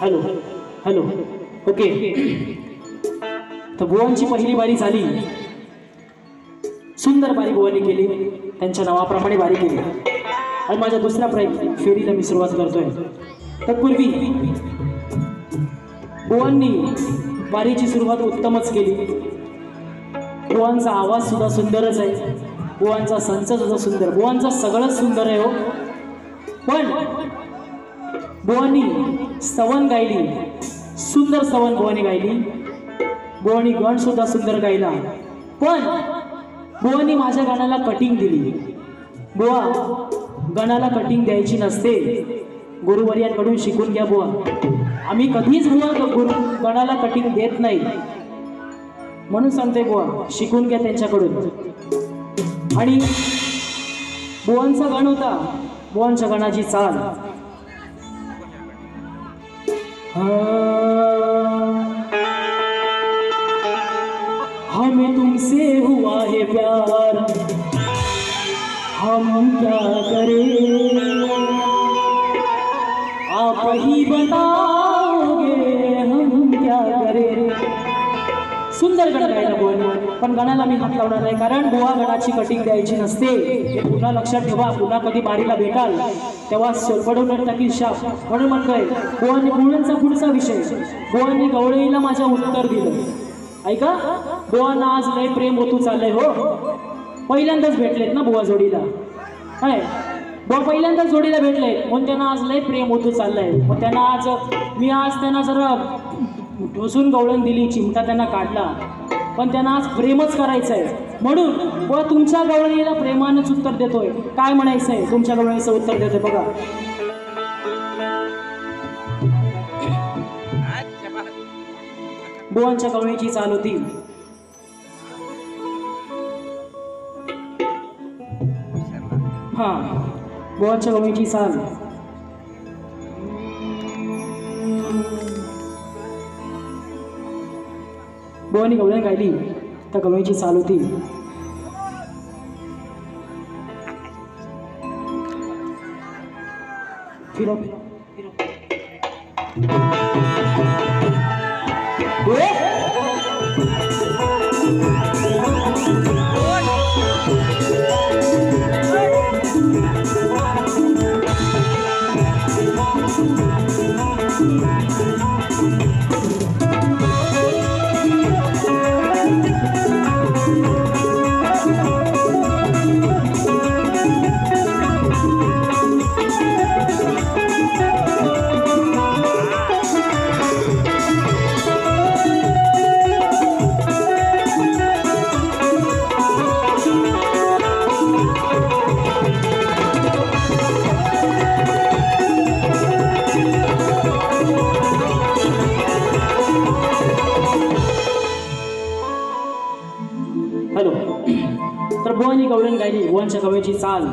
Hello hello okay. तर बुवांची पहिली बारी झाली. सुंदर बारी बुवांनी केली, त्यांच्या नावाप्रमाणे बारी केली. आणि माझ्या दुसऱ्या फेरीला मी सुरुवात करतोय. तत्पूर्वी बुवांनी बारीची सुरुवात उत्तमच केली. बुवांचा आवाज सुद्धा सुंदरच आहे, बुवांचा संच सुद्धा सुंदर, बुवांचा सगळंच सुंदर आहे हो. पण बुवांनी स्तवन गायली, सुंदर स्तवन बुवांनी गायली. बुवांनी गण सुद्धा सुंदर गायला. पण बुवांनी माझ्या गाण्याला कटिंग दिली. बुवा, गणाला कटिंग द्यायची नसते, गुरुवर्यांकडून शिकून घ्या बुवा. आम्ही कधीच बुवा गणाला कटिंग देत नाही, म्हणून सांगते बुवा, शिकून घ्या त्यांच्याकडून. आणि बुवांचा गण होता, बुवांच्या गणाची चाल. हमें तुमसे हुआ है प्यार, हम क्या करें, आप ही बताओगे हम क्या करें. सुंदर गण गायला बुवांनी, पण गणाला मी हात लावणार नाही, कारण बुवा गणाची कटिंग द्यायची नसते. हे पुन्हा लक्षात ठेवा. पुन्हा कधी बारीला भेटाल तेव्हा सोडवून टाकील शाप. म्हणून म्हणतोय बुवांनी बुवांचा पुढचा विषय. बुवांनी गवळीला माझ्या उत्तर दिलं. ऐका, बुवांना आज लय प्रेम ओतू चाललंय हो. पहिल्यांदाच भेटलेत ना बुवा जोडीला. काय बुवा पहिल्यांदाच जोडीला भेटले, म्हणून त्यांना आज लय प्रेम ओतू चाललंय. मग त्यांना आज त्यांना जरा ढोसून गवळण दिली, चिमटा त्यांना काढला, पण त्यांना आज प्रेमच करायचं आहे. म्हणून बुवा तुमच्या गवळणीला प्रेमानंच उत्तर देतोय. काय म्हणायचं आहे तुमच्या गवळणीचं उत्तर देतोय बघा. बुवांच्या गवळणीची चाल होती. हा, बुवांच्या गवळणीची चाल. बुवांनी गवळण गायली, त्या गवळणीची चाल होती. फिरो हॅलो. तर बुवांनी गवळण गायली, बुवांच्या गवळणीची चाल.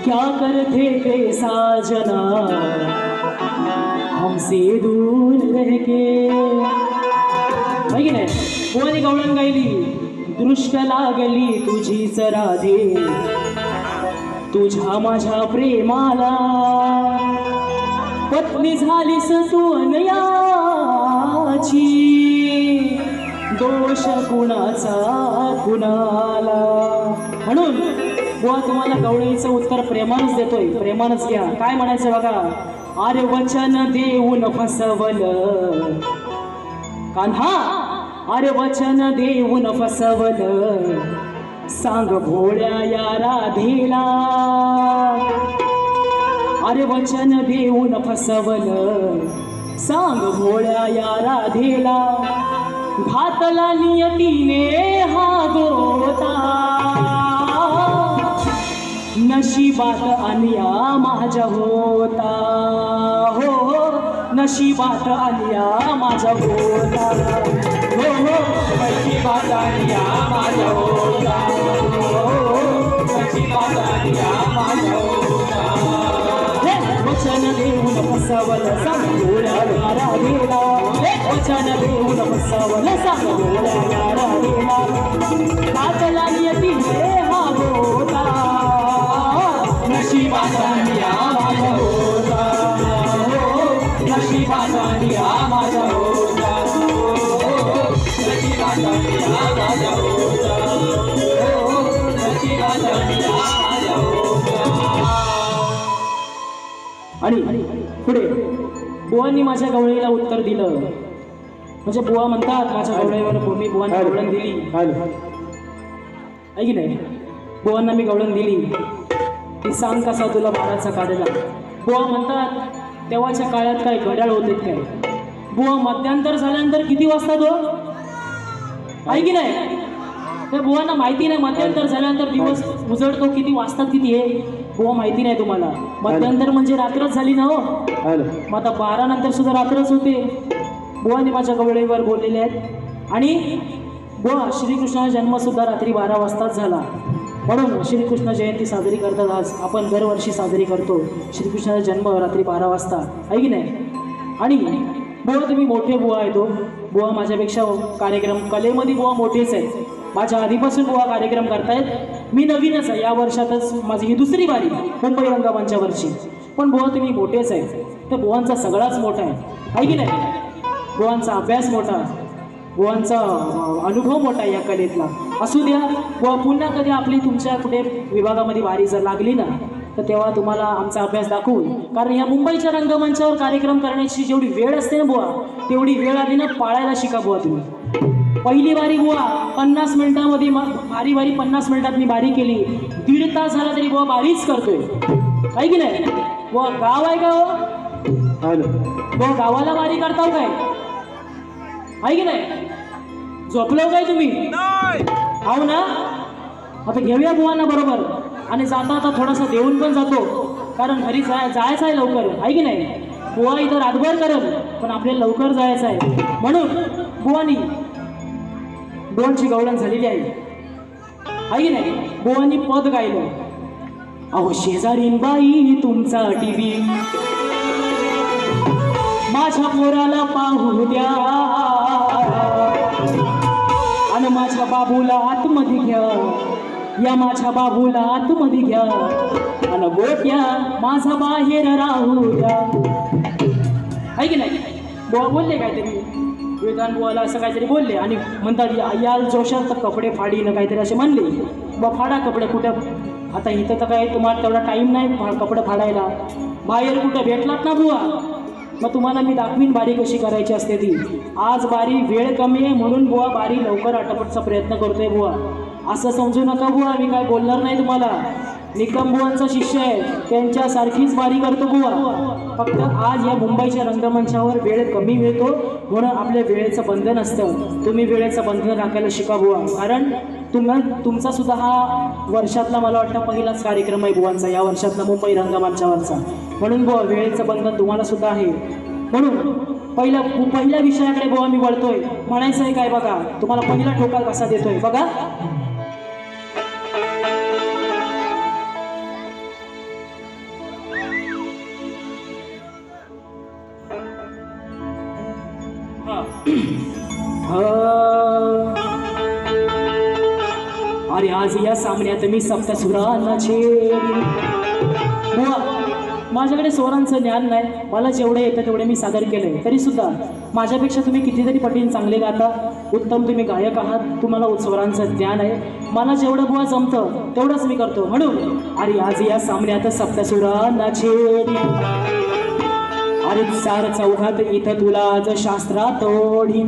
क्या करते थे साजना हमसे दूर रह के. की नाही, बुवांनी गवळण गायली. दृष्ट लागली तुझीच राधे, तुझ्या माझ्या प्रेमाला, पत्नी झालीस तू अनयाची, दोष कुणाचा कुणाला. म्हणून बुवा तुम्हाला गवळणीचं उत्तर प्रेमानच देतोय, प्रेमानच घ्या. काय म्हणायचं बघा. अरे वचन देऊन फसवलं कान्हा, अरे वचन देऊन फसवलं, सांग भोळ्या या राधेला. अरे वचन देऊन फसवलं सांग भोळ्या या राधेला घातला नियतीने हा गोता नशिबात आलिया माझ्या होता हो नशिबात आलिया माझ्या होता हो नशिबात आलिया माझ्या होता हो नशिबात आलिया माझ्या होता वचन देऊन फसवलं सांग भोळ्या या राधेला वचन देऊन फसवलं सांग भोळ्या या राधेला घातला नियतीने हा गोता नशिबात आलिया माझ्या होता हो नशिबात आलिया माझ्या होता हो नशिबात आलिया माझ्या होता हो नशिबात आलिया माझ्या होता. आणि पुढे बुवांनी माझ्या गवळीला उत्तर दिलं. म्हणजे बुवा म्हणतात माझ्या गवळीवर मी बुवांना गवळण दिली ऐकी नाही बुवांना मी गवळण दिली ती सांग कसा तुला बाराचा काढला. बुवा म्हणतात तेव्हाच्या काळात काय घड्याळ होते काय. बुवा मध्यांतर झाल्यानंतर किती वाजता तो ऐकी नाही तर बुवांना माहिती नाही मध्यांतर झाल्यानंतर दिवस उजळतो किती वाजतात किती हे बुवा माहिती नाही तुम्हाला. मध्यांतर म्हणजे रात्रच झाली ना हो मग आता 12 नंतर सुद्धा रात्रच होते. बुवाने माझ्या गवळीवर बोललेले आहेत. आणि बुवा श्रीकृष्णाचा जन्म सुद्धा रात्री 12 वाजताच झाला म्हणून श्रीकृष्ण जयंती साजरी करतात. आज आपण दरवर्षी साजरी करतो श्रीकृष्णाचा जन्म रात्री 12 वाजता आहे की नाही. आणि बुवा तुम्ही मोठे बुवा आहे तो बुवा माझ्यापेक्षा कार्यक्रम कलेमध्ये बुवा मोठेच आहेत. माझ्या आधीपासून बुवा कार्यक्रम करतायत. मी नवीनच आहे या वर्षातच माझी ही दुसरी बारी मुंबई रंगमंचा वर्षी. पण बुवा तुम्ही मोठेच आहे तर बुवांचा सगळाच मोठा आहे की नाही. बुवांचा अभ्यास मोठा बुवांचा अनुभव मोठा आहे या कलेतला. असू द्या बुवा पुन्हा कधी आपली तुमच्या कुठे विभागामध्ये वारी जर लागली ना तर तेव्हा तुम्हाला आमचा अभ्यास दाखवून. कारण या मुंबईच्या रंगमंचावर कार्यक्रम करण्याची जेवढी वेळ असते ना बुवा तेवढी वेळ आधी ना पाळायला शिका बुवा तुम्ही. पहिली बारी बुवा 50 मिनिटामध्ये बारी 50 मिनिटात मी बारी केली. 1.5 तास झाला तरी बुवा बारीच करतोय आहे की नाही. बुवा गाव आहे का हो बुवा गावाला बारी करताव काय आहे की नाही. झोपलो काय तुम्ही हो ना. आता घेऊया बुवांना बरोबर आणि जाता आता थोडासा देऊन पण जातो कारण घरी जायचं आहे लवकर आहे की नाही. बुवा इथं रातभर करत पण आपल्याला लवकर जायचं आहे म्हणून बुवानी बुवांची गवळण झालेली आहे की नाही. बुवांनी पद गायलं. अहो शेजारीन बाई तुमचा टीव्ही माझ्या पोराला पाहू द्या आणि माझ्या बाबूला आतमध्ये घ्या या माझ्या बाबूला आतमध्ये घ्या आणि गोट्या माझा बाहेर राहू द्या आहे की नाही. बुवा बोलले काहीतरी वेदांत बुवाला असं काहीतरी बोलले आणि म्हणतात याल जोशात तर कपडे फाडीनं काहीतरी असे म्हणले. बुवा फाडा कपडे कुठं आता इथं तर काय तुम्हाला तेवढा टाईम नाही कपडे फाडायला. बाहेर कुठं भेटलात ना बुवा मग तुम्हाला मी दाखवीन बारी कशी करायची असते ती. आज बारी वेळ कमी आहे म्हणून बुवा बारी लवकर आटोपटचा प्रयत्न करतोय बुवा. असं समजू नका बुवा मी काय बोलणार नाही तुम्हाला. निकम बुवांचा शिष्य आहे त्यांच्यासारखीच बारी करतो बुवा. फक्त आज या मुंबईच्या रंगमंचावर वेळ कमी मिळतो म्हणून आपल्या वेळेचं बंधन असतं. तुम्ही वेळेचं बंधन राखायला शिका बुवा. कारण तुमचा सुद्धा हा वर्षातला मला वाटतं पहिलाच कार्यक्रम आहे बुवांचा या वर्षातला मुंबई रंगमंचावरचा. म्हणून बुवा वेळेचं बंधन तुम्हाला सुद्धा आहे. म्हणून पहिल्या विषयाकडे बुवा मी वळतोय. म्हणायचं आहे काय बघा तुम्हाला पहिला ठोका कसा देतोय बघा. अरे आज या सामन्यात मी सप्तसुरांना छेडी. बुवा माझ्याकडे स्वरांचं ज्ञान नाही. मला जेवढे येतं तेवढे मी सादर केले तरी सुद्धा माझ्यापेक्षा तुम्ही कितीतरी पटीने चांगले गाता. उत्तम तुम्ही गायक आहात. तुम्हाला स्वरांचं ज्ञान आहे. मला जेवढं बुवा जमतं तेवढंच मी करतो. म्हणून अरे आज या सामन्यात सप्तसुरांना छेडी. अरे 4 चौघात इथं तुला आज शास्त्रात ओढी.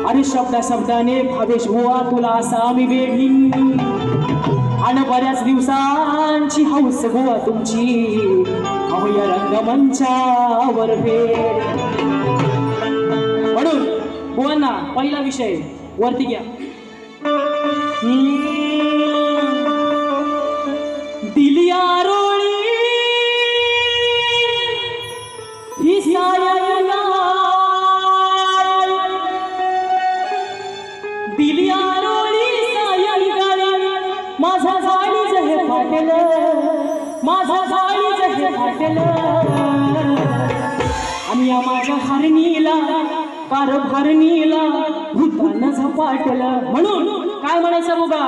अरे शब्दाने भावेश बुवा तुला असा मी वेढी. आणि बऱ्याच दिवसांची हौस बुवा तुमची अहो या रंगमंचावर भेट. म्हणून बुवांना पहिला विषय वरती घ्या. दिली आरोळी ही सायला, दिली आरोळी सायला, माझा जाळीच हे फाटलं, माझा जाळीच हे फाटलं. आणि या माझ्या हरणीला कारभारणीला भूतानं झपाटलं. म्हणून काय म्हणायचं बुवा,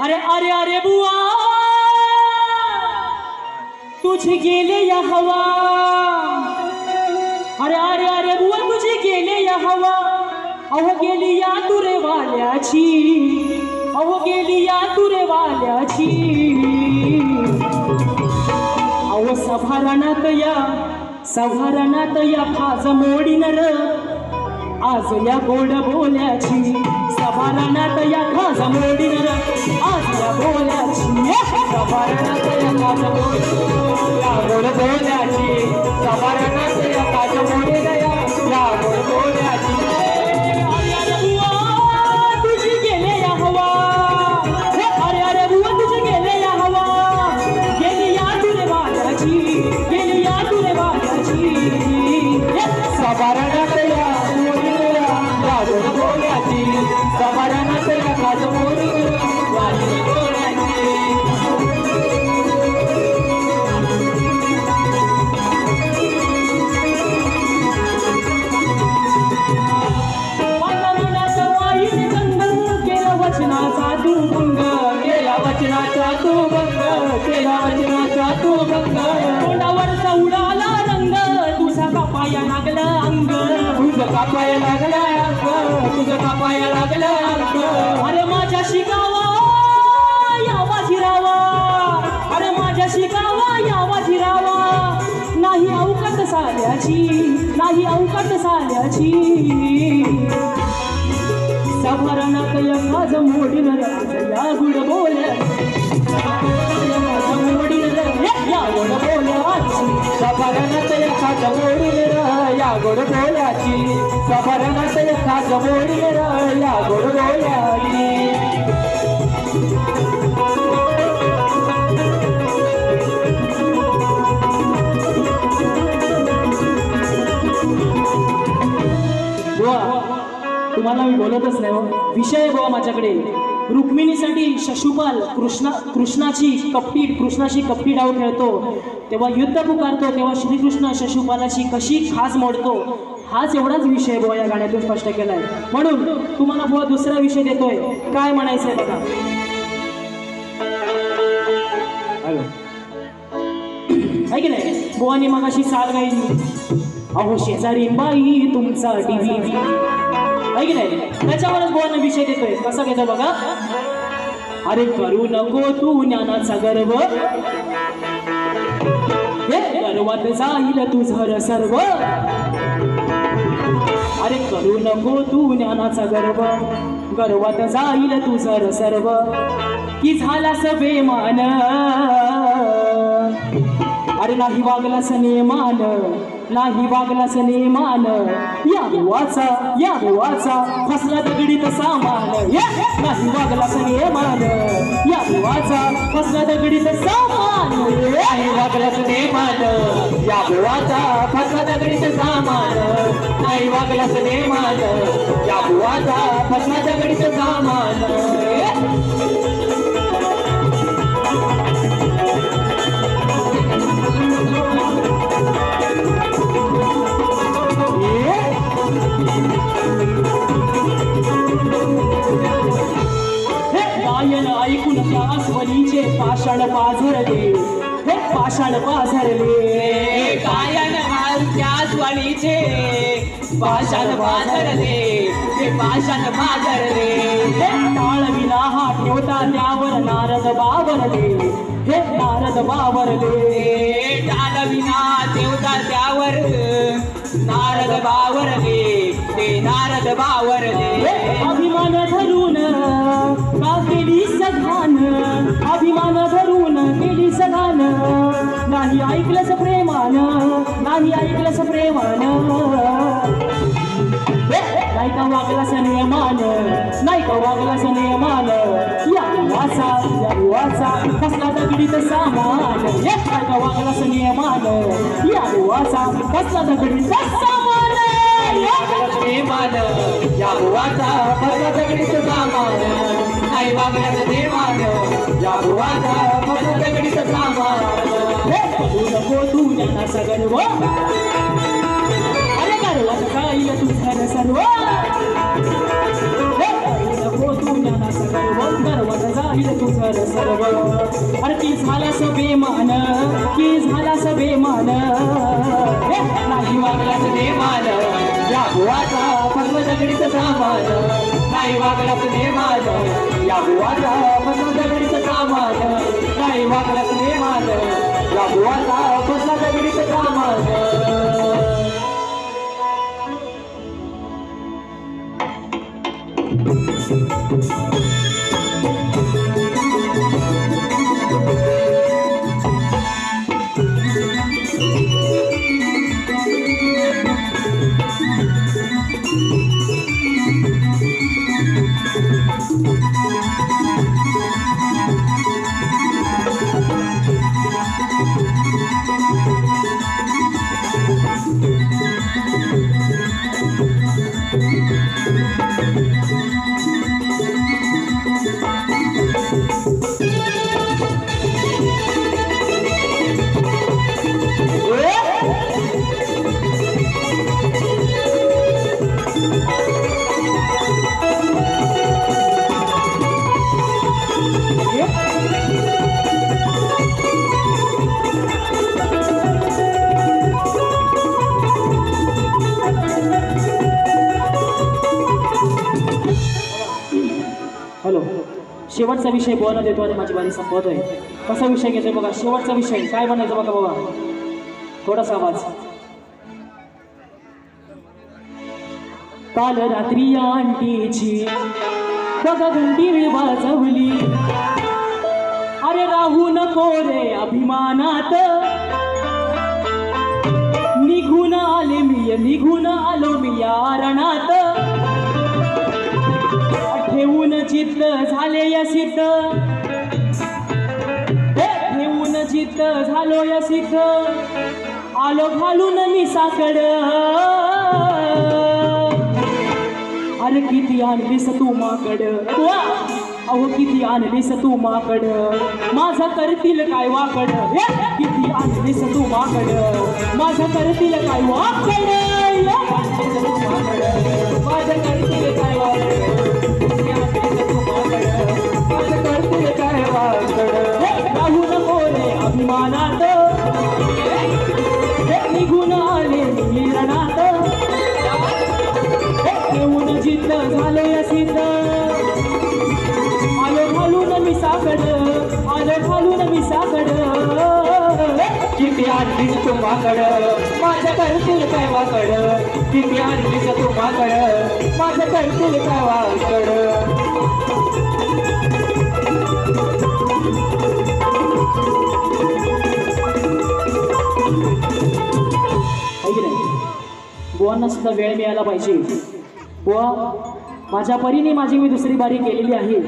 अरे अरे अरे बुवा तुझी गेले या हवा, अरे अरे अरे बुवा तुझी गेले या हवा. अहो गेली या तुरे वाल्याची, अहो गेली या तुरे वाल्याची. अहो सभारणात या फाज मोडीन र आज या गोड बोल्याची. सभारणात या खाज मोडीन र आज या बोल्याची. सभारणात या खाज मोडीन या गोड बोल्याची. सभारणात या खाज मोडीन या गोड बोल्याची. अरे बुवा तुझी गेले या हवा, अरे अरे बुवा तुझी गेले या हवा. गेली या तुरे वाल्याची, गेली या तुरे वाल्याची. सभारणात या गोड बोल्याची. सभारणात या खाज मोडीन या गोड बोल्याची. वचनाचा तू भंग, केला वचनाचा तू भंग, केला वचनाचा तू भंग. तोंडावरचा उडाला रंग, तुझा कापाया लागला अंग, तुझं कापाया लागला अंग, तुझं कापाया लागला अंग. अरे माझ्या शिकावा यावा जिरावा, अरे माझ्या शिकावा यावा जिरावा. नाही अवकाट साल्याची, नाही अवकाट साल्याची. सभारणात या खाज मोडीन या गुड बोल्याची. या गोड बोल्याची. सभारणात या खाज मोडीन या गोड बोल्याची. सभारणात या खाज मोडीन या गोड बोल्याची. तुम्हाला मी बोलतच नाही. विषय बुवा माझ्याकडे रुक्मिणीसाठी शिशुपाल कृष्णाची कपटी डाव खेळतो, तेव्हा युद्ध पुकारतो, तेव्हा श्रीकृष्ण शिशुपालाची कशी खास मोडतो, हाच एवढाच विषय बुवा या गाण्यातून स्पष्ट केलाय. म्हणून तुम्हाला बुवा दुसरा विषय देतोय. काय म्हणायचंय बघा. आहे की नाही. बुवानी मगाशी साल गायली, अहो शेजारी बाई तुमचा टीव्ही, आहे की नाही. त्याच्यावरच बुवांना विषय देतोय. कसा घेतो बघा. अरे करू नको तू ज्ञानाचा गर्व, हे गर्वात जाईल तुझं सर्व. अरे करू नको तू ज्ञानाचा गर्व, गर्वात जाईल तुझं सर्व. की झालास बेमान, अरे नाही वागलास नेमान, नाही वागलास नेमान. या बुवाचा फसला दगडीत सामान. नाही वागलास नेमान, या बुवाचा फसला दगडीत सामान. नाही वागलास नेमान, या बुवाचा फसला दगडीत सामान. नाही वागलास नेमान, या बुवाचा फसला दगडीत सामान. गायन ऐकून त्या अस्वलीचे पाषाण पाझरले, हे पाषाण पाझरले. गायन त्या अस्वलीचे पाषाण पाझरले, हे पाषाण पाझरले. टाळ विना हा ठेवता त्यावर नारद बावरले, हे नारद बावरले. टाळ विना ठेवता त्यावर नारद बावरले, ते नारद बावरले. अभिमान धरून काके केली सघान अभिमान धरून केली सघान नाही ऐकलंच प्रेमान नाही ऐकलंच प्रेमान नाही का वागलास नियमान नाही का वागलास नियमान या वाचा कसला दगडीत सामान नाही का वागलास नियमान या वाचा कसला दगडीत सामान देवान या बुवाचा फसला दगडीचं सामान नाही वागण्याचं देवान या बुवाचा फसला दगडीचं सामान तू नको तू ज्ञाना सगर्व अरे गर्वात जाईल तू खरं सर्व नको तू ज्ञाना सगर्व गर्वात जाईल तू खरं सर्व अरे की झालास बेमान की झालास बेमान नाही वागल्याचं देवान या बुवाचा फसला दगडीचं सामान नाही वागल्याचं देवान या बुवाचा फसला दगडीचं सामान नाही वागल्याचं देवान या बुवाचा फसला दगडीचं सामान हॅलो शेवटचा विषय बोलायला देतो आणि माझी बारी संपवतोय कसा विषय घेतोय बघा शेवटचा विषय काय बनायचं बघा बाबा थोडासा आवाज काल रात्री आंटीची बघा घंटी वाजवली अरे राहू नको रे अभिमानात निघून आलो मी या रणात ठेवून चित्त झाले या सिद्ध ठेवून चित्त झालो या सिद्ध आलो घालून मी साकड अरे किती आणलीस तू माकड अहो किती आणलीस तू माकड माझा करतील काय वाकड किती आणलीस तू माकड माझा करतील काय वाकड माझा करतील काय वाकड राहू नको रे अभिमानात निघून आले मी रणात ठेवून जिद्द झाले सिद्ध आलो घालून मी साकड किती आणलीस तू माकड माझ्या करतील काय वाकड किती आणलीस तू माकड माझ्या करतील काय वाकड बुवांना सुद्धा वेळ मिळाला पाहिजे बुवा माझ्या परीने माझी मी दुसरी बारी केलेली आहे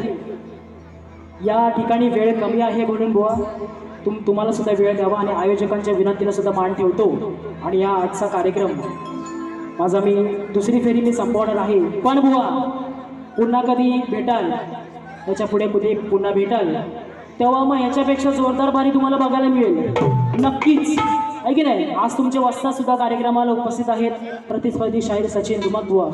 या ठिकाणी वेळ कमी आहे म्हणून बुवा तुम्हाला सुद्धा वेळ द्यावा आणि आयोजकांच्या विनंतीला सुद्धा मान ठेवतो आणि या आजचा कार्यक्रम माझा मी दुसरी फेरी मी संपवणार आहे पण बुवा पुन्हा कधी भेटाल याच्या पुढे पुन्हा भेटाल तेव्हा मग याच्यापेक्षा जोरदार बारी तुम्हाला बघायला मिळेल नक्कीच आहे की नाही आज तुमचे वस्ता सुद्धा कार्यक्रमाला उपस्थित आहेत प्रतिस्पर्धी शाहीर सचिन धुमाक बुवा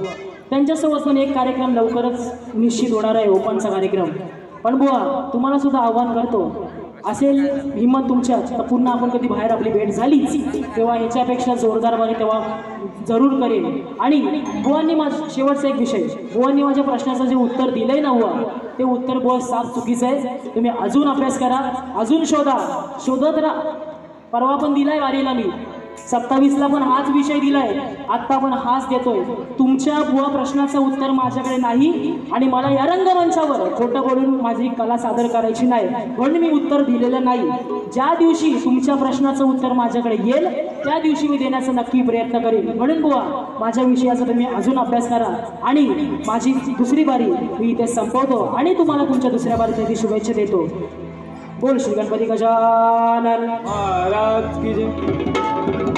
त्यांच्यासोबत पण एक कार्यक्रम लवकरच निश्चित होणार आहे ओपनचा कार्यक्रम पण बुवा तुम्हाला सुद्धा आव्हान करतो असेल हिंमत तुमच्यात तर पुन्हा आपण कधी बाहेर आपली भेट झालीच तेव्हा ह्याच्यापेक्षा जोरदार बारी तेव्हा जरूर करेल आणि बुवांनी शेवटचा एक विषय बुवांनी माझ्या प्रश्नाचं जे उत्तर दिलंय ना बुवा ते उत्तर बुवा साफ चुकीचं आहे तुम्ही अजून अभ्यास करा अजून शोधत राहा परवा पण दिलाय वारीला मी 27ला पण हाच विषय दिलाय, आत्ता पण हाच देतोय. तुमच्या बुवा प्रश्नाचं उत्तर माझ्याकडे नाही आणि मला या रंगमंचावर खोटं बोलून माझी कला सादर करायची नाही, म्हणून मी उत्तर दिलेलं नाही. ज्या दिवशी तुमच्या प्रश्नाचं उत्तर माझ्याकडे येईल त्या दिवशी मी देण्याचा नक्की प्रयत्न करेन. म्हणून बुवा माझ्या विषयाचा तुम्ही अजून अभ्यास करा आणि माझी दुसरी बारी मी इथे संपवतो आणि तुम्हाला तुमच्या दुसऱ्या बारीसाठी शुभेच्छा देतो. बोल श्री गणपती गजानन महाराज की जय.